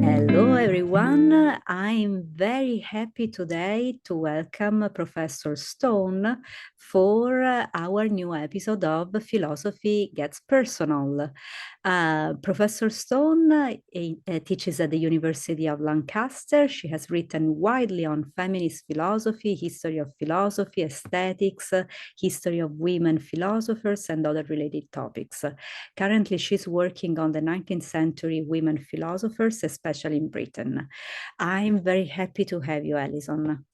Hello, everyone. I'm very happy today to welcome Professor Stone for our new episode of Philosophy Gets Personal. Professor Stone teaches at the University of Lancaster. She has written widely on feminist philosophy, history of philosophy, aesthetics, history of women philosophers, and other related topics. Currently, she's working on the 19th century women philosophers, especially in Britain. I'm very happy to have you, Alison.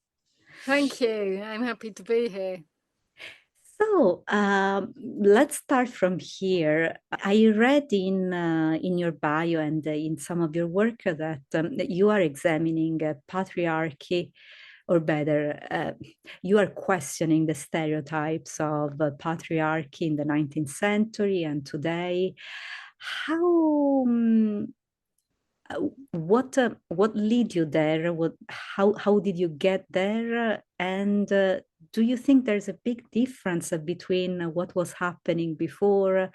Thank you. I'm happy to be here. So let's start from here. I read in your bio and in some of your work that you are examining patriarchy, or better, you are questioning the stereotypes of patriarchy in the 19th century and today. How what lead you there? How did you get there? And do you think there's a big difference between what was happening before,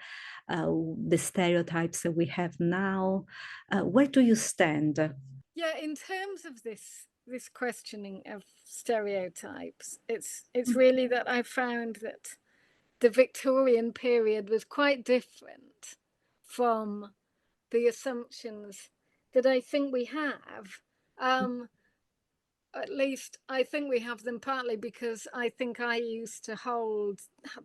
the stereotypes that we have now? Where do you stand? Yeah, in terms of this questioning of stereotypes, it's really that I found that the Victorian period was quite different from the assumptions that I think we have. At least I think we have them partly because I think I used to hold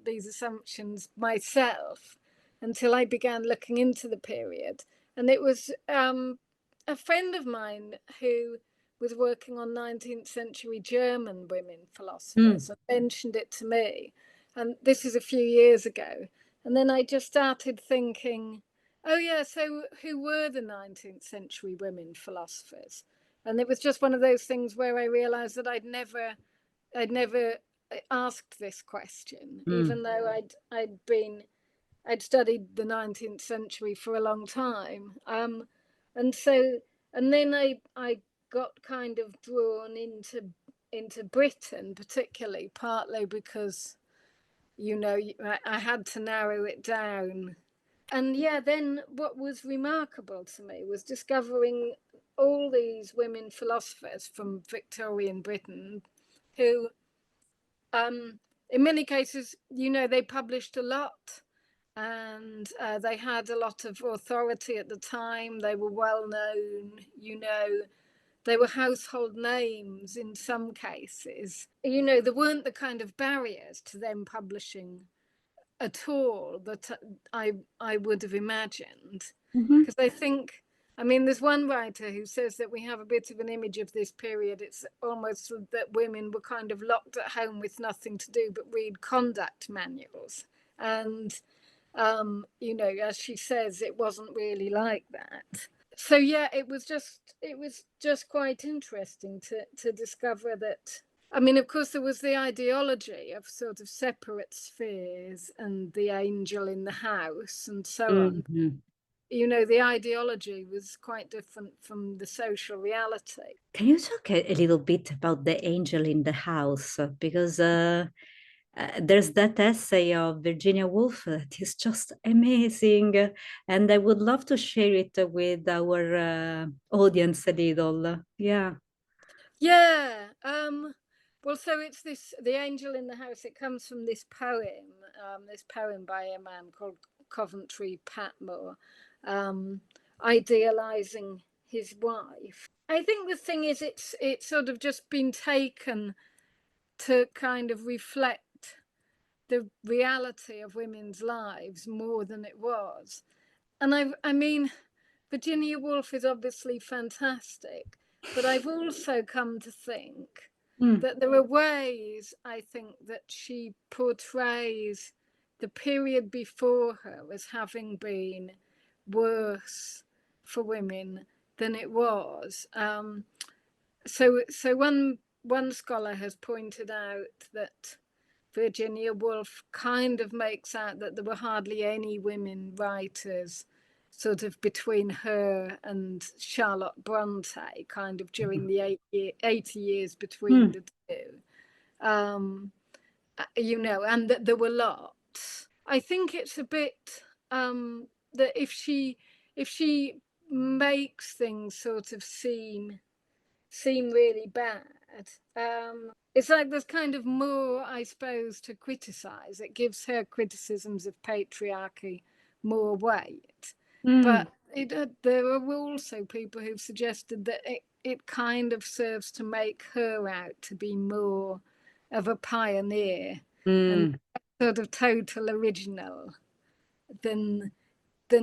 these assumptions myself until I began looking into the period. And it was a friend of mine who was working on 19th century German women philosophers and mentioned it to me. And this is a few years ago. And then I just started thinking, oh, yeah, so who were the 19th century women philosophers? And it was just one of those things where I realized that I'd never asked this question, even though I'd studied the 19th century for a long time. And then I got kind of drawn into Britain, particularly, partly because, I had to narrow it down. And yeah, then what was remarkable to me was discovering all these women philosophers from Victorian Britain who, in many cases, they published a lot and they had a lot of authority at the time. They were well known, they were household names in some cases. There weren't the kind of barriers to them publishing at all that I would have imagined. Because I think, there's one writer who says that we have a bit of an image of this period. It's almost that women were kind of locked at home with nothing to do but read conduct manuals. And, as she says, it wasn't really like that. So yeah, it was just quite interesting to discover that. Of course, there was the ideology of sort of separate spheres and the angel in the house and so on. The ideology was quite different from the social reality. Can you talk a little bit about the angel in the house? Because there's that essay of Virginia Woolf that is just amazing. And I would love to share it with our audience a little. Yeah. Yeah. Well, so it's the angel in the house. It comes from this poem by a man called Coventry Patmore, idealizing his wife. I think the thing is, it's sort of just been taken to kind of reflect the reality of women's lives more than it was. And I mean, Virginia Woolf is obviously fantastic, but I've also come to think that there are ways, I think, that she portrays the period before her as having been worse for women than it was. So one scholar has pointed out that Virginia Woolf kind of makes out that there were hardly any women writers sort of between her and Charlotte Bronte, kind of during the 80 years between the two. And that there were lots. I think it's a bit if she makes things sort of seem really bad, it's like there's kind of more, I suppose, to criticize. It gives her criticisms of patriarchy more weight. Mm, But there are also people who've suggested that it kind of serves to make her out to be more of a pioneer and mm. sort of total original than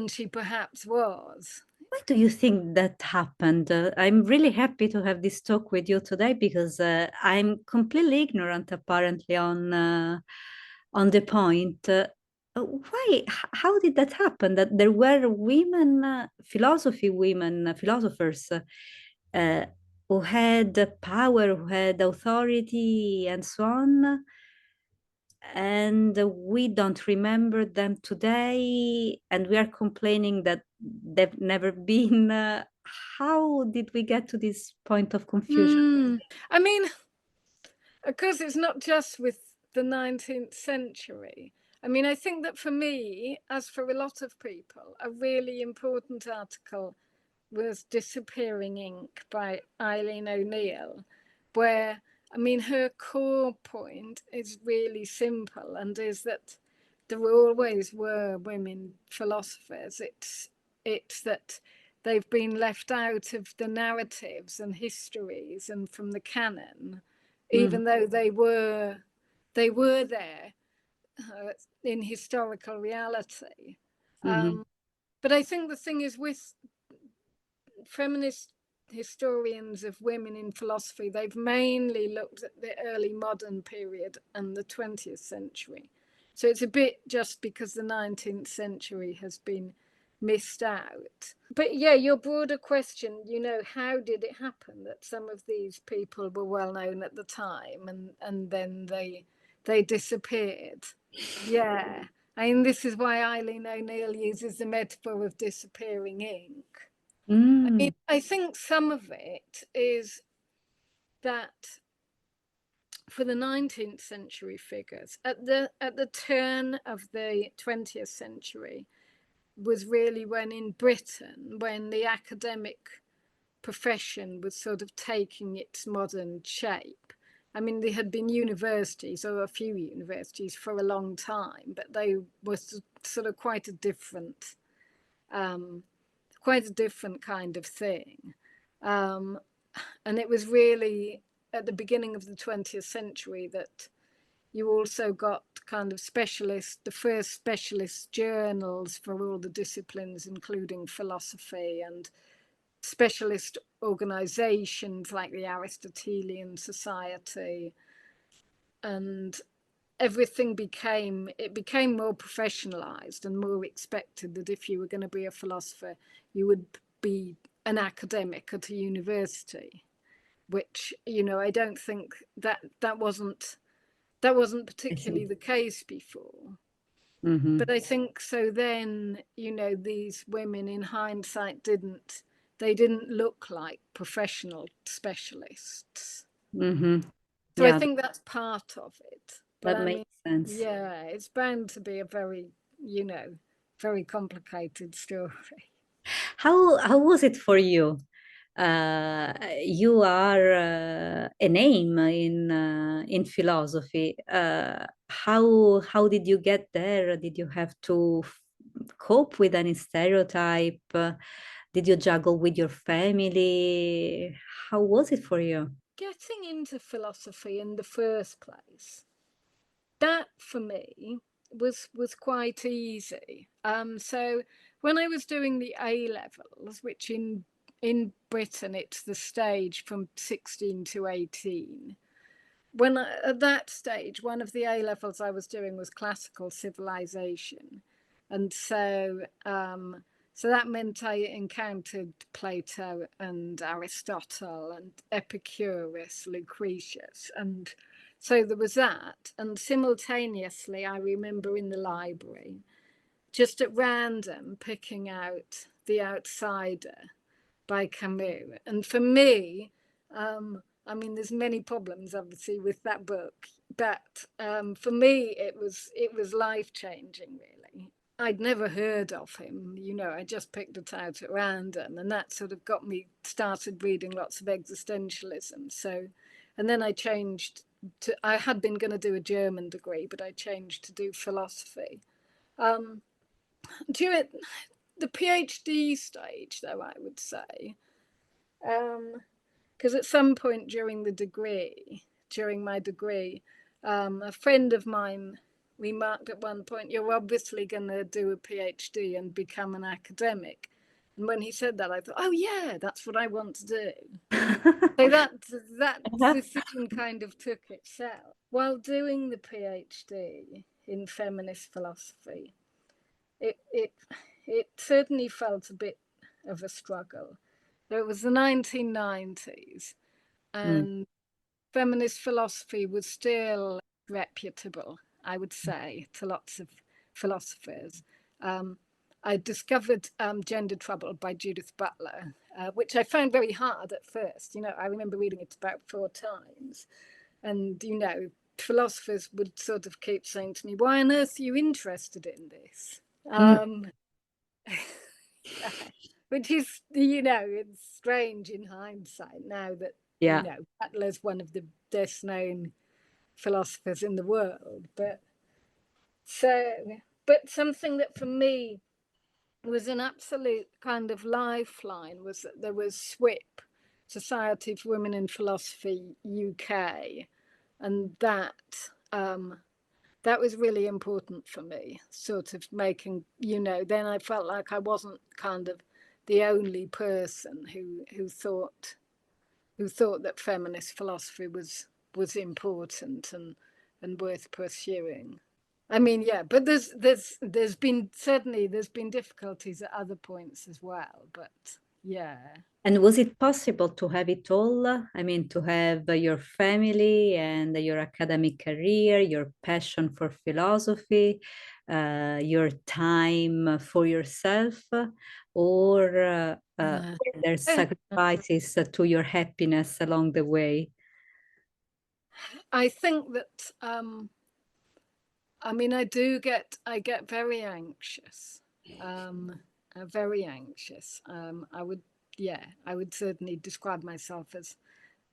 she perhaps was. Why do you think that happened? I'm really happy to have this talk with you today because I'm completely ignorant, apparently, on the point. Why? How did that happen? That there were women, philosophers, uh, who had power, who had authority, and so on, and we don't remember them today, and we are complaining that they've never been. How did we get to this point of confusion? I mean, of course, it's not just with the 19th century. I mean, I think that for me, as for a lot of people, a really important article was Disappearing Ink by Eileen O'Neill, where, I mean, her core point is really simple, and is that there always were women philosophers. It's that they've been left out of the narratives and histories and from the canon, Mhm, even though they were there in historical reality. mhm, But I think the thing is, with feminist historians of women in philosophy, they've mainly looked at the early modern period and the 20th century. So it's a bit just because the 19th century has been missed out. But yeah, your broader question, how did it happen that some of these people were well known at the time and then they disappeared? Yeah. I mean, this is why Eileen O'Neill uses the metaphor of disappearing ink. I mean, mm, I think some of it is that for the 19th century figures, at the turn of the 20th century, was really when in Britain, when the academic profession was sort of taking its modern shape. I mean, there had been universities, or a few universities, for a long time, but they were sort of um, quite a different kind of thing. Um, and it was really at the beginning of the 20th century that you also got kind of the first specialist journals for all the disciplines, including philosophy, and specialist organizations like the Aristotelian Society. And everything became more professionalized and more expected that if you were going to be a philosopher, you would be an academic at a university, which I don't think that wasn't I particularly see. the case before. But Mhm, I think so then, these women in hindsight they didn't look like professional specialists. mhm. So I Yeah, think that's part of it. But that I makes mean, sense. yeah, it's bound to be a very, very complicated story. How was it for you? You are a name in philosophy. How did you get there? Did you have to cope with any stereotype? Did you juggle with your family? How was it for you? Getting into philosophy in the first place, that for me was quite easy. So when I was doing the A levels, which in Britain it's the stage from 16 to 18. At that stage, one of the A levels I was doing was classical civilization, and so that meant I encountered Plato and Aristotle and Epicurus, Lucretius, and so there was that. And simultaneously, I remember in the library, just at random, picking out The Outsider by Camus. And for me, I mean, there's many problems obviously with that book, but for me, it was life changing, really. I'd never heard of him, you know, I just picked it out at random, and that sort of got me started reading lots of existentialism. So, and then I changed to, I had been going to do a German degree, but I changed to do philosophy. Um, during the PhD stage, though, I would say, because at some point during my degree, a friend of mine remarked at one point, "You're obviously going to do a PhD and become an academic." And when he said that, I thought, "Oh yeah, that's what I want to do." So that decision kind of took itself. While doing the PhD in feminist philosophy, it it certainly felt a bit of a struggle. So it was the 1990s, Mm. and feminist philosophy was still reputable, I would say, to lots of philosophers. Um, I discovered Gender Trouble by Judith Butler, which I found very hard at first. You know, I remember reading it about 4 times. And, you know, philosophers would sort of keep saying to me, "Why on earth are you interested in this?" Mm. Which is, you know, it's strange in hindsight now that, you Yeah. know, Butler's one of the best known philosophers in the world. But so, but something that for me was an absolute kind of lifeline was that there was SWIP, Society for Women in Philosophy UK, and that was really important for me, sort of making, you know, then I felt like I wasn't kind of the only person who thought that feminist philosophy was important and worth pursuing. I mean, yeah, but there's been certainly there's been difficulties at other points as well, but yeah. And was it possible to have it all? I mean, to have your family and your academic career, your passion for philosophy, your time for yourself, or Yeah. were there sacrifices to your happiness along the way? I think that I mean I get very anxious. Very anxious. I would yeah, I would certainly describe myself as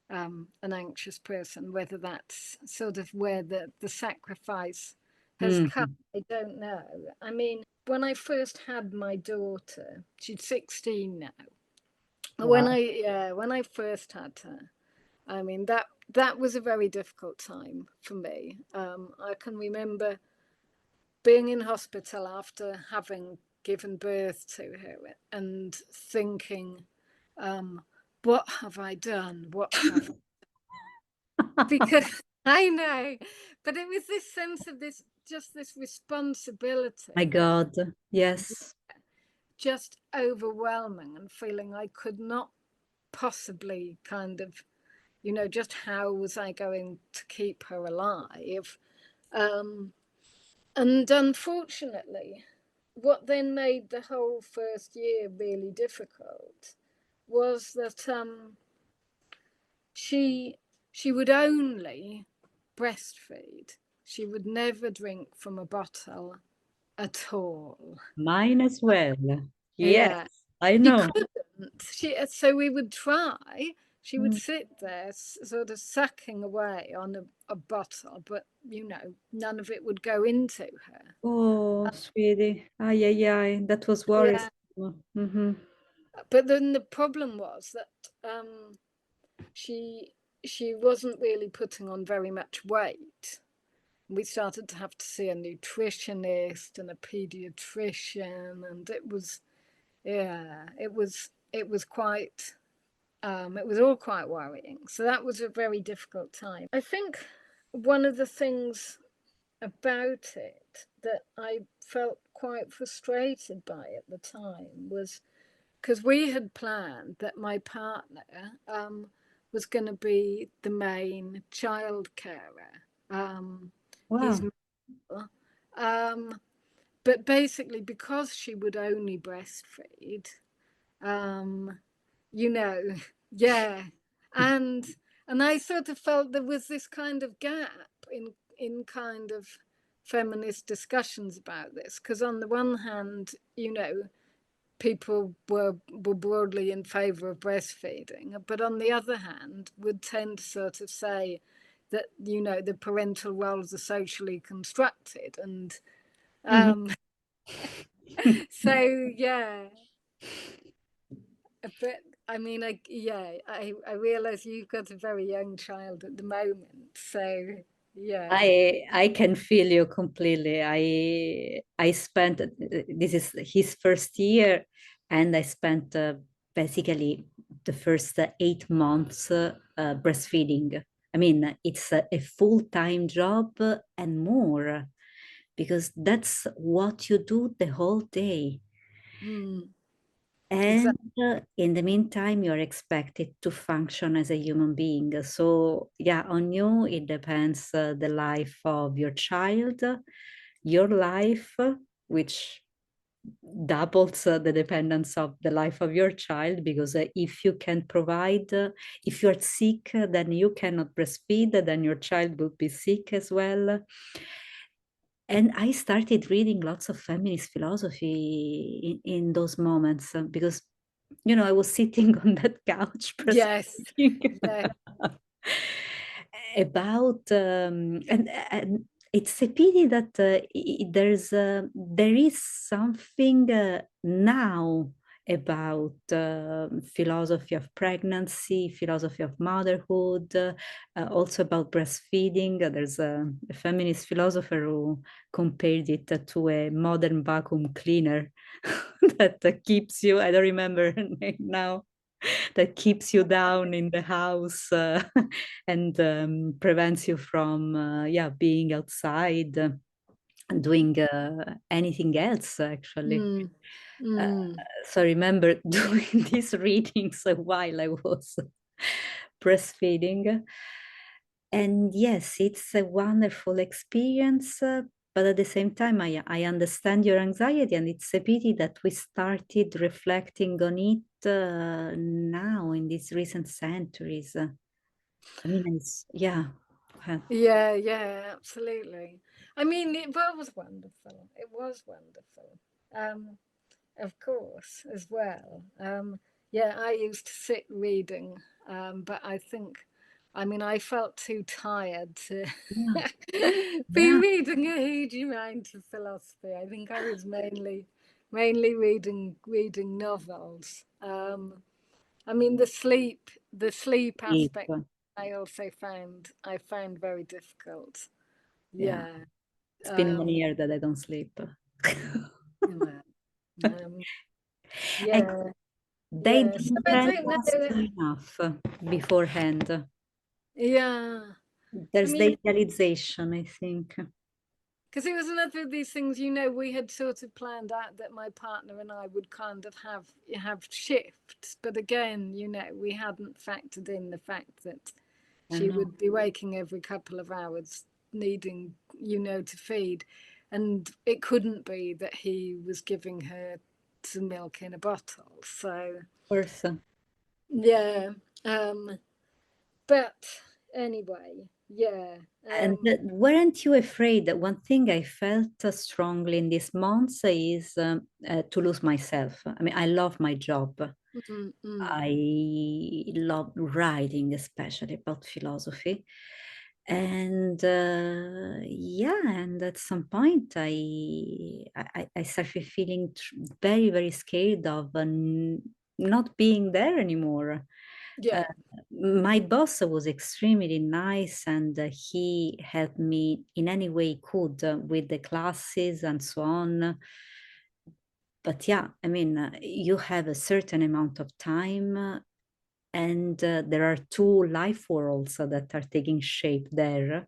an anxious person. Whether that's sort of where the sacrifice has come, Mm. I don't know. I mean, when I first had my daughter, she's 16 now. Wow. When I first had her, I mean that was a very difficult time for me. I can remember being in hospital after having given birth to her and thinking, um, what have I done? What have because I know, but it was this sense of this just this My responsibility, God. Yes. just overwhelming, and feeling I could not possibly kind of, you know, just how was I going to keep her alive? Um, and unfortunately, what then made the whole first year really difficult was that she she would only breastfeed. She would never drink from a bottle at all. Mine as well. Yes, Yeah, I she know. couldn't. So we would try. She would Mm. sit there, sort of sucking away on a bottle, but you know, none of it would go into her. Oh, sweetie. Ay, ay, ay. That was Yeah, worrisome. Mm-hmm. but then the problem was that she she wasn't really putting on very much weight. We started to have to see a nutritionist and a pediatrician, and it was yeah, it was quite it was all quite worrying. So that was a very difficult time. I think one of the things about it that I felt quite frustrated by at the time was because we had planned that my partner was going to be the main child carer. He's Wow. male. But basically, because she would only breastfeed, um, you know, yeah, and and I sort of felt there was this kind of gap in kind of feminist discussions about this, because on the one hand, people were broadly in favor of breastfeeding, but on the other hand would tend to sort of say that the parental roles are socially constructed, and so yeah. But I mean, I realize you've got a very young child at the moment, so yeah. I can feel you completely. I spent this is his first year, and I spent basically the first 8 months breastfeeding. I mean, it's a full-time job and more, because that's what you do the whole day. And Exactly. in the meantime, you're expected to function as a human being. So, yeah, on you, it depends the life of your child, your life, which doubles the dependence of the life of your child, because if you can provide, if you're sick, then you cannot breastfeed, then your child will be sick as well. And I started reading lots of feminist philosophy in those moments, because I was sitting on that couch Yes. breastfeeding Yeah. about and it's a pity that there is something now about philosophy of pregnancy, philosophy of motherhood, also about breastfeeding. There's a feminist philosopher who compared it to a modern vacuum cleaner that keeps you, I don't remember her name now, that keeps you down in the house and prevents you from being outside and doing anything else, actually. Mm. Uh, Mm. so I remember doing these readings while I was breastfeeding. And yes, it's a wonderful experience, but at the same time, I understand your anxiety, and it's a pity that we started reflecting on it now in these recent centuries. I mean, yeah. Yeah, absolutely. I mean, it was wonderful. It was wonderful. Um, of course, as well. Yeah, I used to sit reading, but I mean, I felt too tired to Yeah, be yeah, reading a huge amount of philosophy. I think I was mainly reading novels. I mean, the sleep deep. aspect I found very difficult. Yeah, Yeah. it's been one Um, year that I don't sleep. yeah. Um, And yeah. they Yeah. So don't I tell don't us know. enough beforehand. Yeah. I There's mean, the idealization, I think. because it was another of these things, we had sort of planned out that my partner and I would kind of have shifts, but again, we hadn't factored in the fact that I she know. would be waking every couple of hours, needing, to feed, and it couldn't be that he was giving her some milk in a bottle. So Of course. yeah, but anyway, yeah, And weren't you afraid that one thing I felt strongly in these months is to lose myself? I mean, I love my job. mm, mm, I love writing, especially about philosophy. And and at some point, I started feeling very, very scared of not being there anymore. Uh, yeah. my boss was extremely nice, and he helped me in any way he could with the classes and so on. But yeah, I mean, you have a certain amount of time, and there are two life worlds that are taking shape there.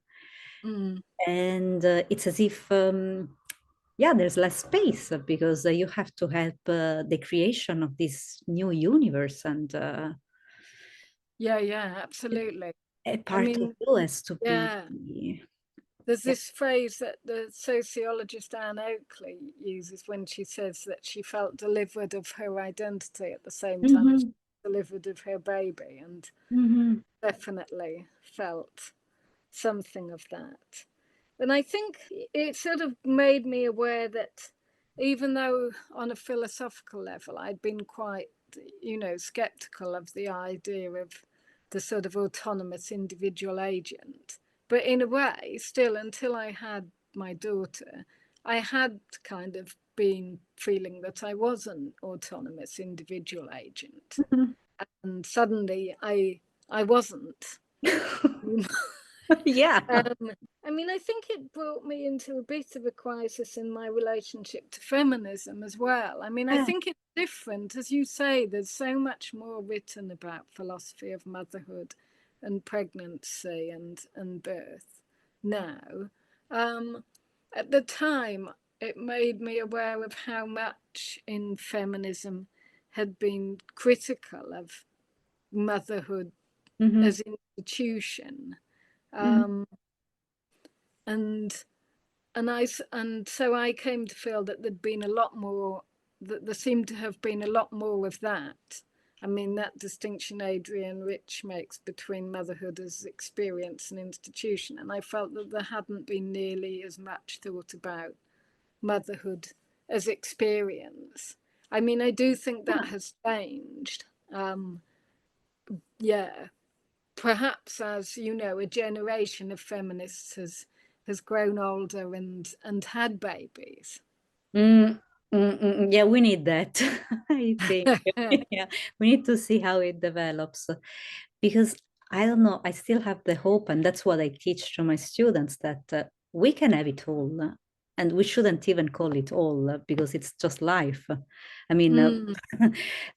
Mm. And it's as if, there's less space because you have to help the creation of this new universe, and Yeah, absolutely. a I part of mean, you has to be. yeah, there's Yeah. this phrase that the sociologist Anne Oakley uses when she says that she felt delivered of her identity at the same time as she Mhm, was delivered of her baby, and mhm. definitely felt something of that. And I think it sort of made me aware that even though on a philosophical level I'd been quite, skeptical of the idea of the sort of autonomous individual agent, but in a way, still, until I had my daughter, I had kind of been feeling that I was an autonomous individual agent. Mhm. And suddenly I wasn't. Yeah. I mean, I think it brought me into a bit of a crisis in my relationship to feminism as well. I mean, I Yeah. think it's different. As you say, there's so much more written about philosophy of motherhood and pregnancy and birth now. Um, at the time, it made me aware of how much in feminism had been critical of motherhood Mhm. as an institution. Mhm. Um, and and so I came to feel that there'd been a lot more, that there seemed to have been a lot more of that. I mean, that distinction Adrian Rich makes between motherhood as experience and institution, and I felt that there hadn't been nearly as much thought about motherhood as experience. I mean, I do think that Yeah. has changed. Yeah, perhaps as a generation of feminists has grown older and had babies. Mm, yeah, we need that. I think. Yeah, we need to see how it develops because I don't know. I still have the hope, and that's what I teach to my students that we can have it all, and we shouldn't even call it all because it's just life. I mean, Mm.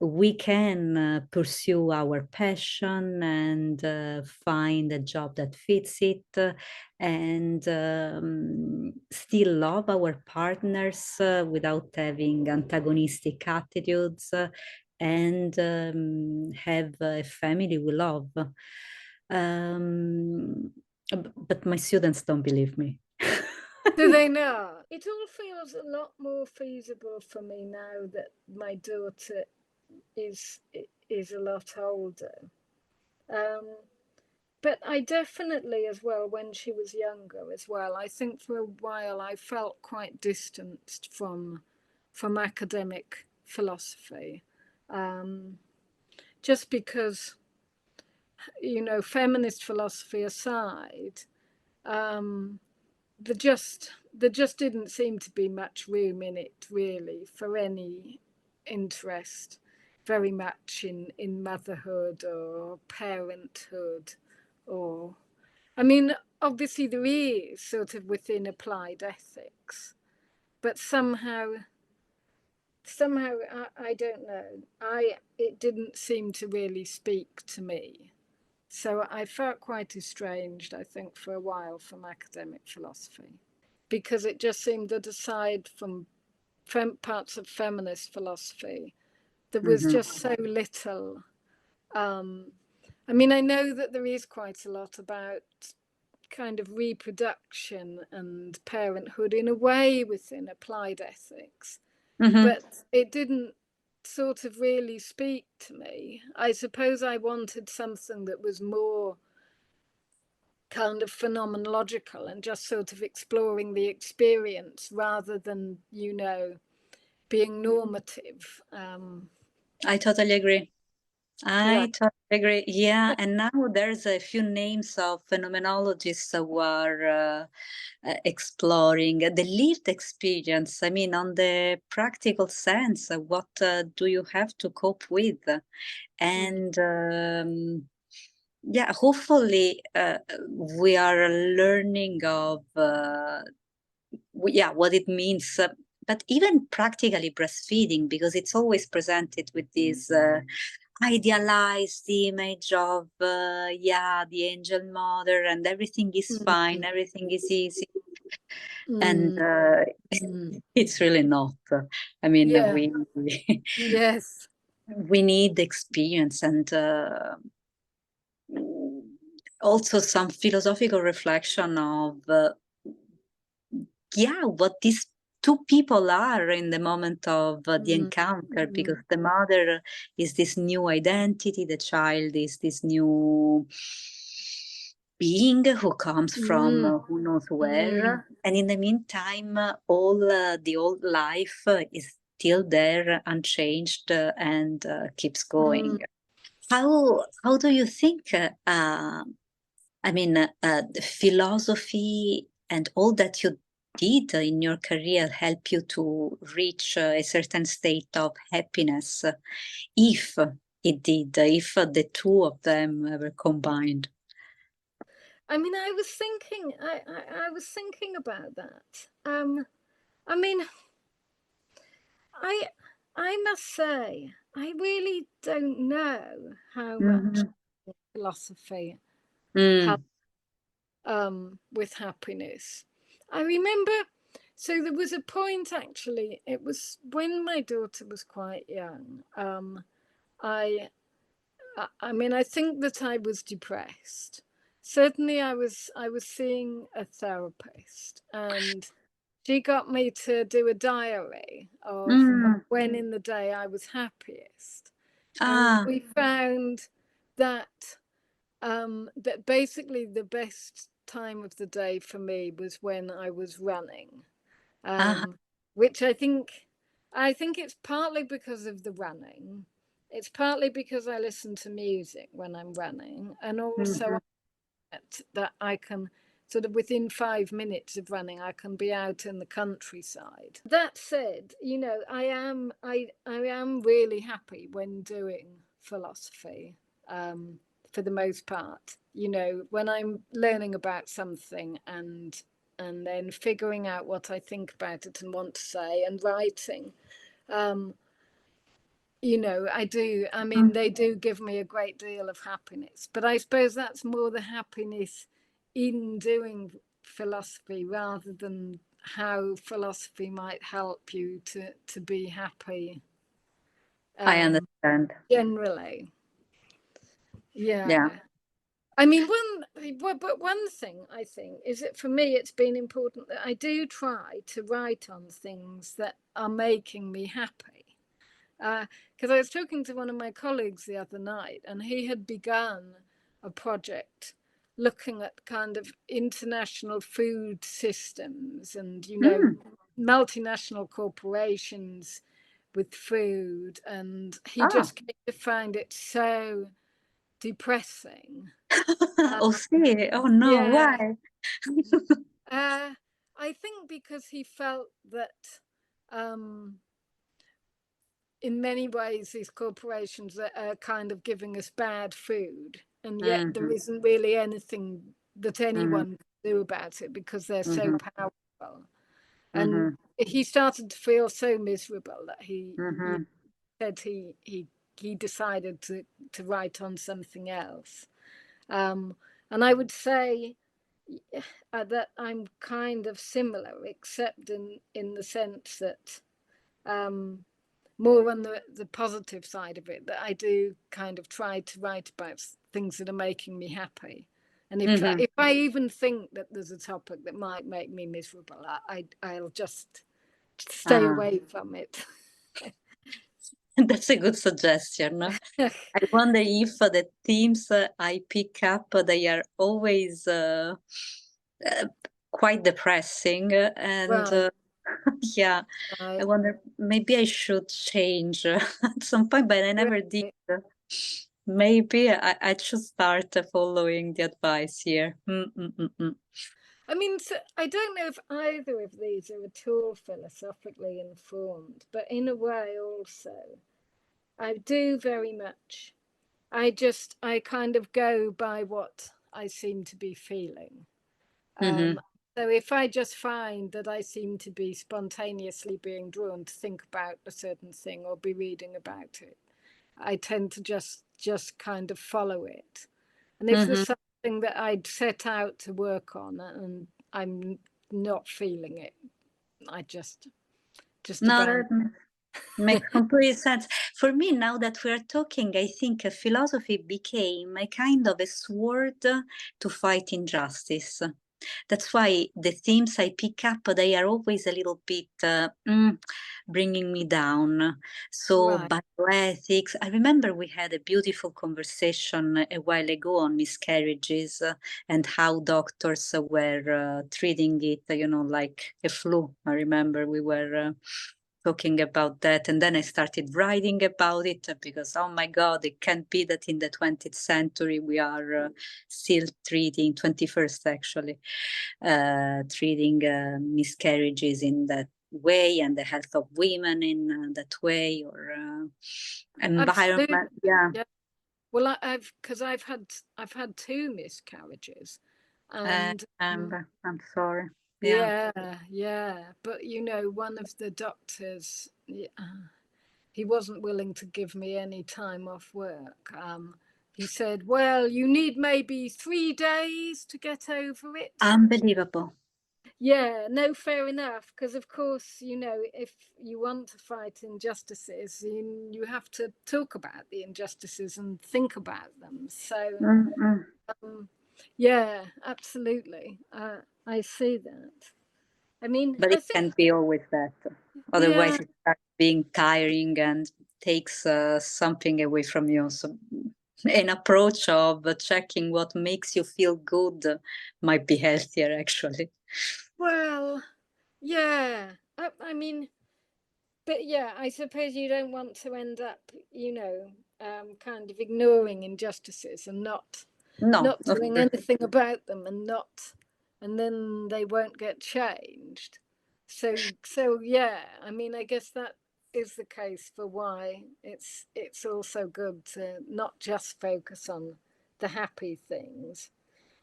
we can pursue our passion and find a job that fits it and still love our partners without having antagonistic attitudes and have a family we love. But my students don't believe me. Do they know? It all feels a lot more feasible for me now that my daughter is is a lot older. Um, but I definitely, as well, when she was younger, as well, I think for a while I felt quite distanced from academic philosophy, um, just because feminist philosophy aside, um, there just didn't seem to be much room in it really for any interest very much in motherhood or parenthood or I mean obviously there is sort of within applied ethics but somehow I don't know I it didn't seem to really speak to me. So I felt quite estranged, I think, for a while from academic philosophy because it just seemed that aside from parts of feminist philosophy, there was Mhm. just so little. Um, I mean, I know that there is quite a lot about kind of reproduction and parenthood in a way within applied ethics, Mhm. but it didn't sort of really speak to me. I suppose I wanted something that was more kind of phenomenological and just sort of exploring the experience rather than being normative. I totally agree. Yeah. I totally agree. Yeah, and now there's a few names of phenomenologists who are exploring the lived experience. I mean, on the practical sense, what do you have to cope with? Mm. And yeah, hopefully we are learning of yeah what it means. But even practically breastfeeding, because it's always presented with this idealized image of yeah the angel mother and everything is fine, Mm. everything is easy, and Mm. Mm. it's really not. I mean, Yeah. we Yes. we need experience and also some philosophical reflection of yeah what these two people are in the moment of the Mm. encounter, because Mm. the mother is this new identity, the child is this new being who comes from Mm, who knows mm, where, and in the meantime, all the old life is still there, unchanged, and keeps going. mm. How do you think? I mean, the philosophy and all that you did in your career help you to reach a certain state of happiness, if it did, if the two of them were combined. I mean, I was thinking about that. I mean, I I must say, I really don't know how much Mm-hmm. philosophy helps Mm. with happiness. I remember, so there was a point actually. It was when my daughter was quite young. I I mean, I think that I was depressed. Certainly, I was seeing a therapist, and she got me to do a diary of Mm. when in the day I was happiest, and Ah, we found that that basically the best time of the day for me was when I was running, ah, um, which I think it's partly because of the running. It's partly because I listen to music when I'm running, and also mhm. that I can sort of within 5 minutes of running, I can be out in the countryside. That said, I am really happy when doing philosophy, for the most part. When I'm learning about something and then figuring out what I think about it and want to say and writing. Um, I do. I mean, Mm. they do give me a great deal of happiness, but I suppose that's more the happiness in doing philosophy rather than how philosophy might help you to be happy, I um, understand. generally. Yeah. Yeah. I mean, but one thing I think is that for me, it's been important that I do try to write on things that are making me happy. Because I was talking to one of my colleagues the other night, and he had begun a project looking at kind of international food systems and, Mm. multinational corporations with food. And he Ah. just came to find it so depressing. Uh, Oh, see. Oh no. yeah. Why? Uh, I think because he felt that. Um, in many ways, these corporations are kind of giving us bad food, and yet there Mm-hmm. isn't really anything that Mm-hmm. anyone can do about it because they're so Mm-hmm. powerful. And Mm-hmm. he started to feel so miserable that he Mm-hmm. said he decided to write on something else. Um, and I would say that I'm kind of similar, except in the sense that. Um, More on the positive side of it, that I do kind of try to write about things that are making me happy. And if Mm-hmm. if I even think that there's a topic that might make me miserable, I'll just stay Ah, away from it. that's a good suggestion. I wonder if the themes I pick up, they are always uh, quite depressing, and Right, yeah, I right, wonder maybe I should change at some point, but I never did. right. Maybe I should start following the advice here. Mm-mm-mm-mm. I mean, so I don't know if either of these are at all philosophically informed, but in a way also, I do very much. I kind of go by what I seem to be feeling. Mm-hmm. So if I just find that I seem to be spontaneously being drawn to think about a certain thing or be reading about it, I tend to just kind of follow it. And if there's Mm-hmm. something that I'd set out to work on and I'm not feeling it, I just No, abandon. that makes complete sense. For me, now that we're talking, I think philosophy became a kind of a sword to fight injustice. That's why the themes I pick up, they are always a little bit bringing me down. So Right. bioethics, I remember we had a beautiful conversation a while ago on miscarriages and how doctors were treating it, like a flu. I remember we were talking about that. And then I started writing about it because, oh my God, it can't be that in the 20th century we are still treating, 21st actually, treating miscarriages in that way and the health of women in that way, or Absolutely. environment. Yeah. Yeah. Well, I've had two miscarriages, and I'm sorry. Yeah. yeah. But one of the doctors, he wasn't willing to give me any time off work. He said, "Well, you need maybe 3 days to get over it." Unbelievable. Yeah, no, fair enough. Because of course, if you want to fight injustices, you have to talk about the injustices and think about them. So, Mm-mm. um, yeah, absolutely. I see that. I mean, But I it think, can't be always that. yeah, Otherwise, it starts being tiring and takes something away from you. So, an approach of checking what makes you feel good might be healthier, actually. well, yeah. I mean, but yeah, I suppose you don't want to end up, kind of ignoring injustices and No, not of doing course. anything about them, and then they won't get changed. So yeah, I mean, I guess that is the case for why it's also good to not just focus on the happy things.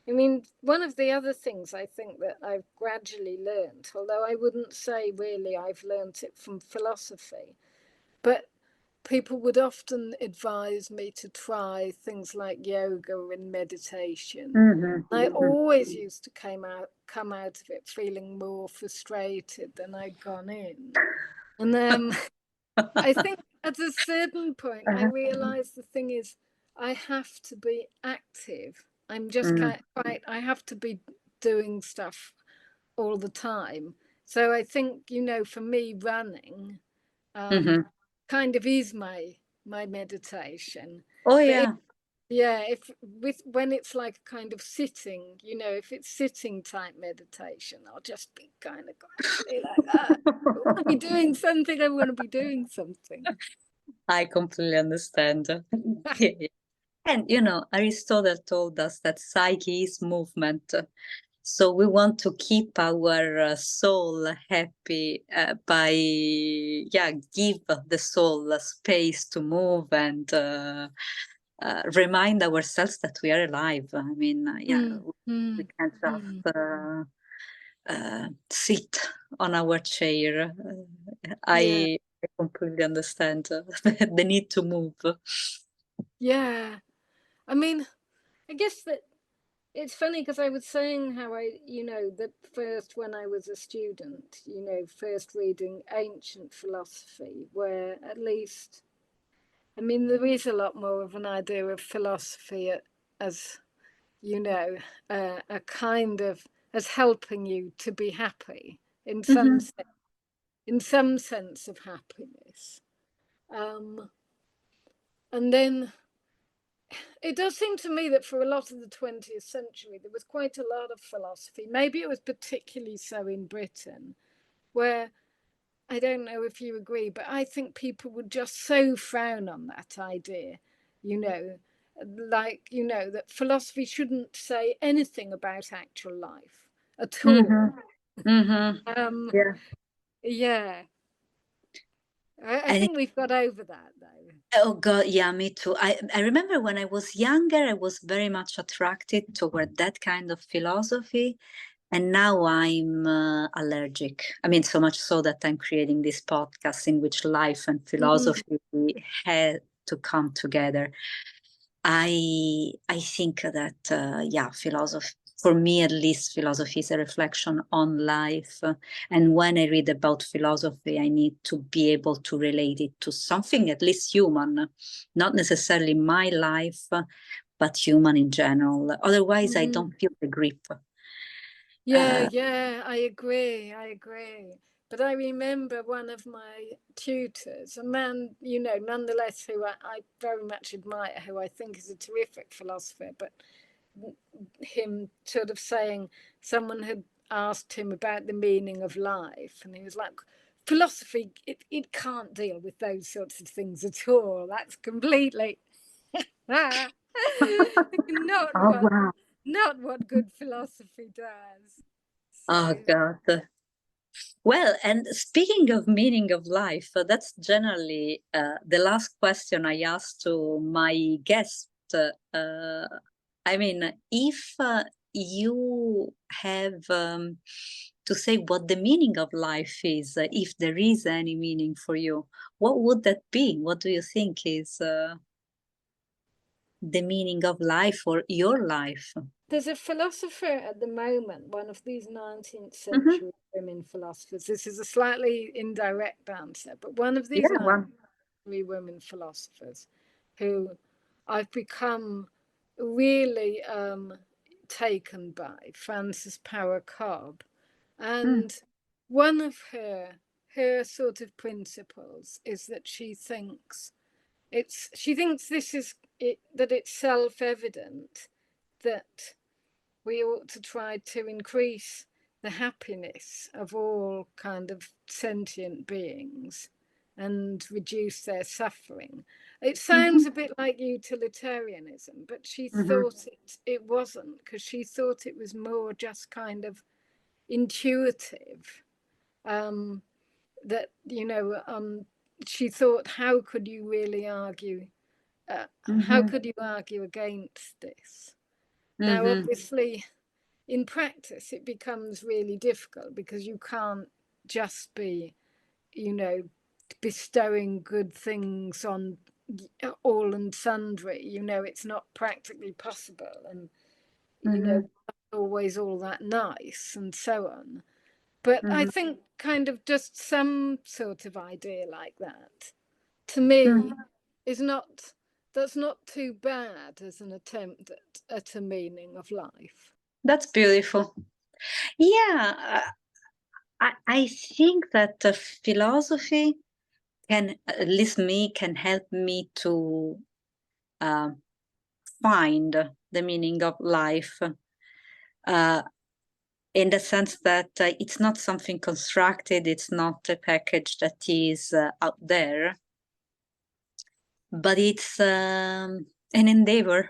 I mean, one of the other things I think that I've gradually learned, although I wouldn't say really I've learned it from philosophy, but people would often advise me to try things like yoga and meditation. Hmm. I Hmm. always used to come out of it feeling more frustrated than I'd gone in. And I think at a certain point I realized the thing is I have to be active. I'm just Mm. quite I have to be doing stuff all the time. So I think, for me running um, Hmm. kind of is my meditation. Oh, But yeah. yeah, if with when it's like kind of sitting, if it's sitting type meditation, I'll just be kind of quietly like, I want to be doing something. I want to be doing something. I completely understand. Yeah, yeah. And, Aristotle told us that psyche is movement. So we want to keep our soul happy by, yeah, give the soul a space to move and remind ourselves that we are alive. I mean, yeah, Mm, we mm, can't mm. just sit on our chair. Yeah, I completely understand the need to move. yeah. I mean, I guess that it's funny because I was saying how that first when I was a student, first reading ancient philosophy, where at least, I mean, there is a lot more of an idea of philosophy as, you know, a kind of as helping you to be happy in some Hmm. sense, in some sense of happiness. Um, and then it does seem to me that for a lot of the 20th century, there was quite a lot of philosophy. Maybe it was particularly so in Britain, where I don't know if you agree, but I think people would just so frown on that idea, you know, that philosophy shouldn't say anything about actual life at Hmm. all. Hmm. Um, Yeah. yeah, I And think we've got over that though. oh God, yeah, me too. I remember when I was younger, I was very much attracted toward that kind of philosophy. And now I'm allergic. I mean, so much so that I'm creating this podcast in which life and Mm, philosophy had to come together. I think that yeah, philosophy, for me at least, philosophy is a reflection on life. And when I read about philosophy, I need to be able to relate it to something at least human, not necessarily my life, but human in general. Otherwise, I mm, don't feel the grip. Yeah, I agree. But I remember one of my tutors, a man, nonetheless, who I very much admire, who I think is a terrific philosopher, but him sort of saying someone had asked him about the meaning of life, and he was like, philosophy, it can't deal with those sorts of things at all. That's completely not Oh, what wow. not what good philosophy does. Oh, So God. Well, and speaking of meaning of life, that's generally the last question I ask to my guest. I mean, if you have to say what the meaning of life is, if there is any meaning for you, what would that be? What do you think is the meaning of life or your life? there's a philosopher at the moment, one of these 19th Hmm. century women philosophers. This is a slightly indirect answer, but one of these Yeah, 19th one. century women philosophers who I've become really taken by, Frances Power Cobb. Mm, And one of her sort of principles is that she thinks this is it, that it's self-evident that we ought to try to increase the happiness of all kind of sentient beings and reduce their suffering. It sounds mhm, a bit like utilitarianism, but she mhm, thought it wasn't, because she thought it was more just kind of intuitive. Um, that she thought, how could you really argue? How mhm, could you argue against this? Now, mhm, obviously, in practice, it becomes really difficult because you can't just be, you know, bestowing good things on all and sundry. It's not practically possible, and mhm, not always all that nice, and so on. But I mhm, think kind of just some sort of idea like that, to mhm. me, is not that's not too bad as an attempt at a meaning of life. That's beautiful. Yeah, I think that philosophy can, at least me, can help me to uh, find the meaning of life, uh, in the sense that it's not something constructed, it's not a package that is out there, but it's an endeavor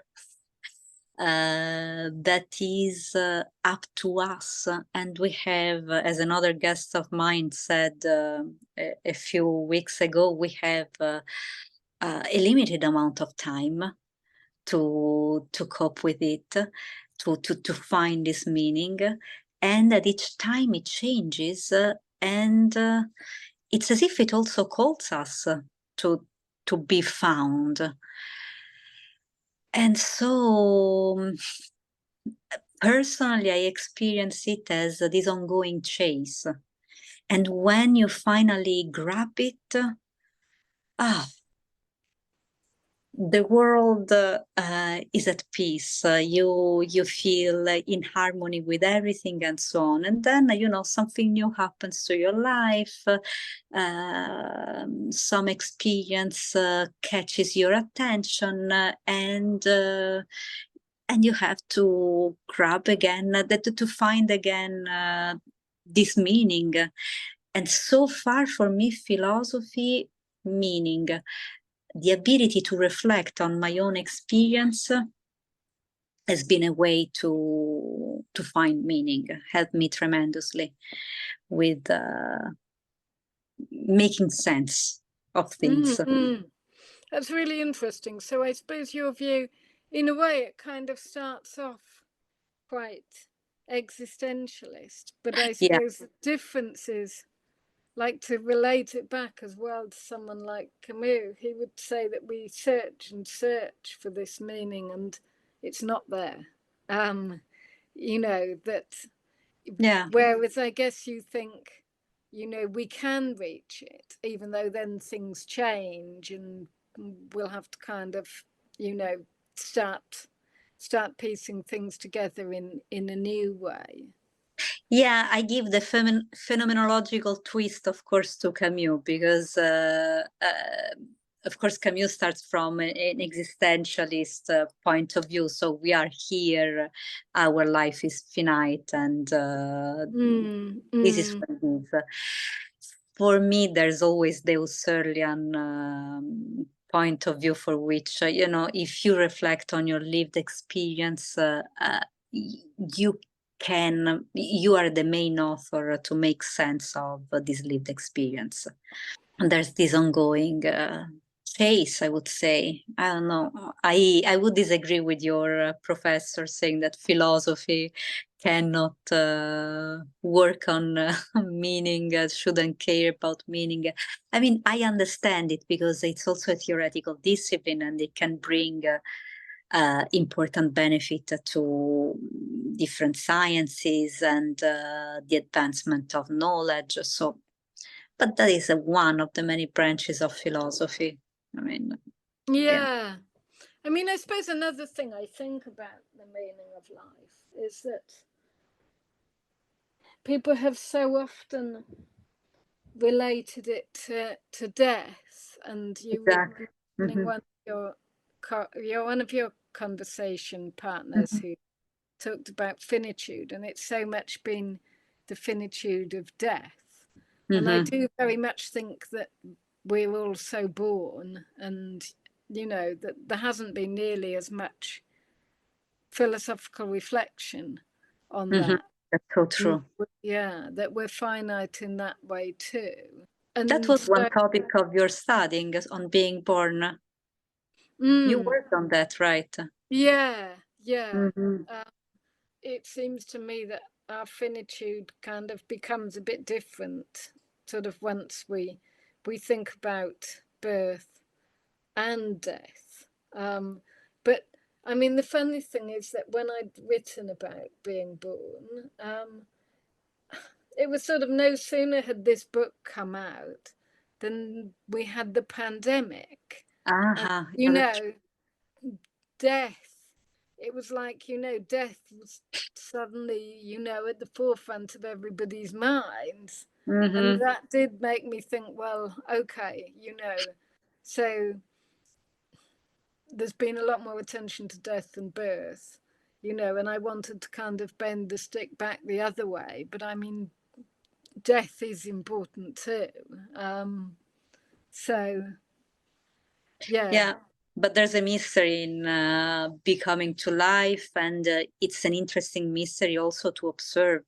that is up to us. And we have, as another guest of mine said a few weeks ago, we have a limited amount of time to cope with it, to find this meaning, and at each time it changes, and it's as if it also calls us to be found. And so personally, I experience it as this ongoing chase. And when you finally grab it, ah, the world is at peace. You feel in harmony with everything, and so on. And then something new happens to your life. Some experience catches your attention, and you have to grab again, to find again this meaning. And so far for me, philosophy, meaning, the ability to reflect on my own experience, has been a way to find meaning, helped me tremendously with making sense of things. Mm-hmm. That's really interesting. So I suppose your view, in a way, it kind of starts off quite existentialist, but I Yeah, suppose the difference is, like, to relate it back as well to someone like Camus, he would say that we search and search for this meaning and it's not there. Um, that yeah, whereas I guess you think, we can reach it, even though then things change and we'll have to kind of, you know, start piecing things together in a new way. Yeah, I give the phenomenological twist, of course, to Camus because, of course, Camus starts from an existentialist point of view. So we are here, our life is finite, and Mm, this is mm. what it is. For me, there's always the Husserlian point of view for which, if you reflect on your lived experience, you you are the main author to make sense of this lived experience. And there's this ongoing chase, I would say. I don't know. I would disagree with your professor saying that philosophy cannot work on meaning, shouldn't care about meaning. I mean, I understand it because it's also a theoretical discipline and it can bring important benefit to different sciences and the advancement of knowledge. So, but that is one of the many branches of philosophy. I mean, yeah, Yeah. I mean, I suppose another thing I think about the meaning of life is that people have so often related it to death, and you were exactly. mentioning Hmm. one of your conversation partners Hmm. who talked about finitude, and it's so much been the finitude of death. And I Hmm. do very much think that we're all so born, and that there hasn't been nearly as much philosophical reflection on Hmm. that. That's so And true. yeah, that we're finite in that way too. That And was one so, topic of your studying on being born. You mm, worked on that, right? yeah, yeah. Hmm. Uh, it seems to me that our finitude kind of becomes a bit different, sort of once we think about birth and death. But I mean, the funny thing is that when I'd written about being born, it was sort of no sooner had this book come out than we had the pandemic. And, Aha, yeah, that's death, it was like, death was suddenly, at the forefront of everybody's minds. true. And Hmm. that did make me think, well, okay, so there's been a lot more attention to death than birth, and I wanted to kind of bend the stick back the other way. But I mean, death is important too. So, yeah. Yeah, but there's a mystery in becoming to life, and it's an interesting mystery also to observe,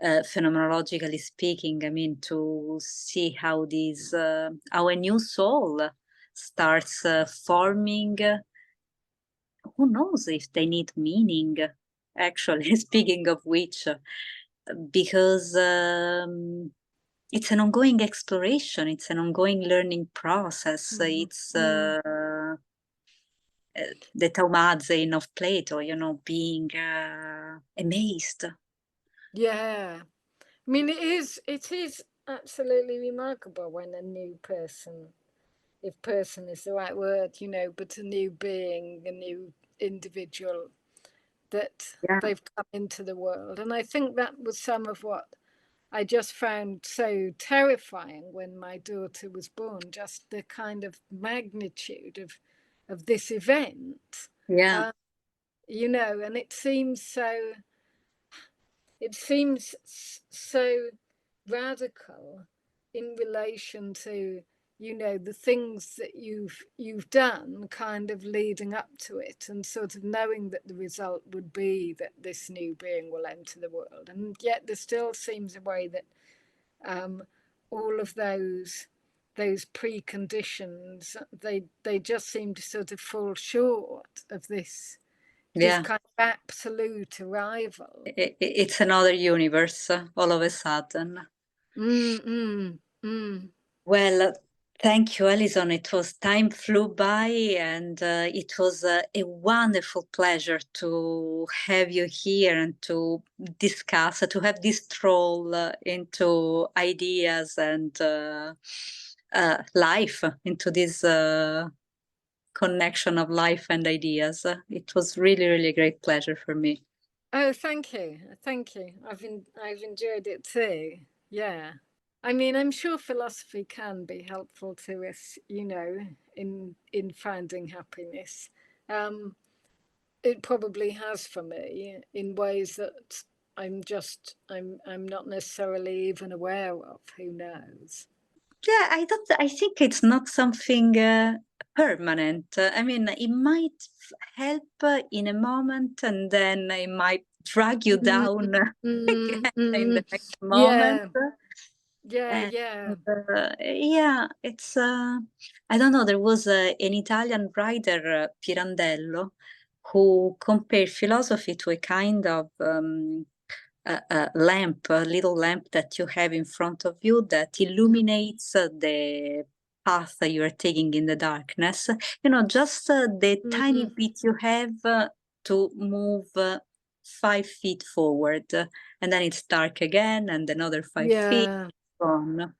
phenomenologically speaking. I mean, to see how our new soul starts forming. Who knows if they need meaning? Actually, speaking of which, because it's an ongoing exploration, it's an ongoing learning process. It's Mm. the taumazein of Plato, being amazed. Yeah. I mean, it is absolutely remarkable when a new person, if person is the right word, but a new being, a new individual, that Yeah, they've come into the world. And I think that was some of what I just found so terrifying when my daughter was born, just the kind of magnitude of this event. yeah, Uh, and it seems so radical in relation to the things that you've done kind of leading up to it, and sort of knowing that the result would be that this new being will enter the world. And yet there still seems a way that um, all of those preconditions, they just seem to sort of fall short of this yeah. kind of absolute arrival. It's another universe all of a sudden. Mm, mm, mm. Well, thank you, Alison. It was time flew by, and it was a wonderful pleasure to have you here and to discuss, to have this stroll into ideas and life, into this connection of life and ideas. It was really, really a great pleasure for me. Oh, thank you. Thank you. I've enjoyed it too. Yeah. I mean, I'm sure philosophy can be helpful to us, in finding happiness. Um, it probably has for me in ways that I'm not necessarily even aware of. Who knows? Yeah, I think it's not something permanent. I mean, it might help in a moment and then it might drag you Mm, down mm, again in the mm. next moment. Yeah, yeah, And yeah. yeah, it's I don't know. There was an Italian writer, Pirandello, who compared philosophy to a kind of a lamp, a little lamp that you have in front of you that Mhm. illuminates the path that you are taking in the darkness. You know, just the tiny Mm, bit you have to move 5 feet forward, and then it's dark again, and another 5 feet. yeah, On.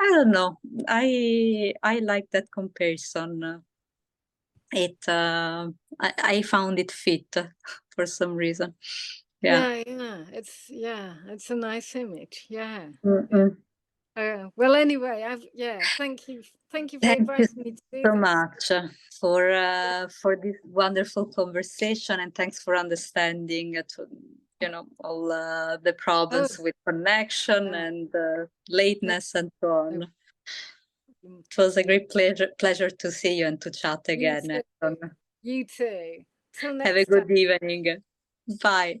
I don't know. I like that comparison. I found it fit for some reason. Yeah. It's a nice image. Yeah, yeah. Mm-mm. Well, anyway, thank you for Thank you inviting me to do so this. much for this wonderful conversation, and thanks for understanding all the Oh, problems with connection yeah. and No, lateness and so no on. problem. It was a great pleasure to see you and to chat You again. too. You too. Till Have a next time. good evening. Bye.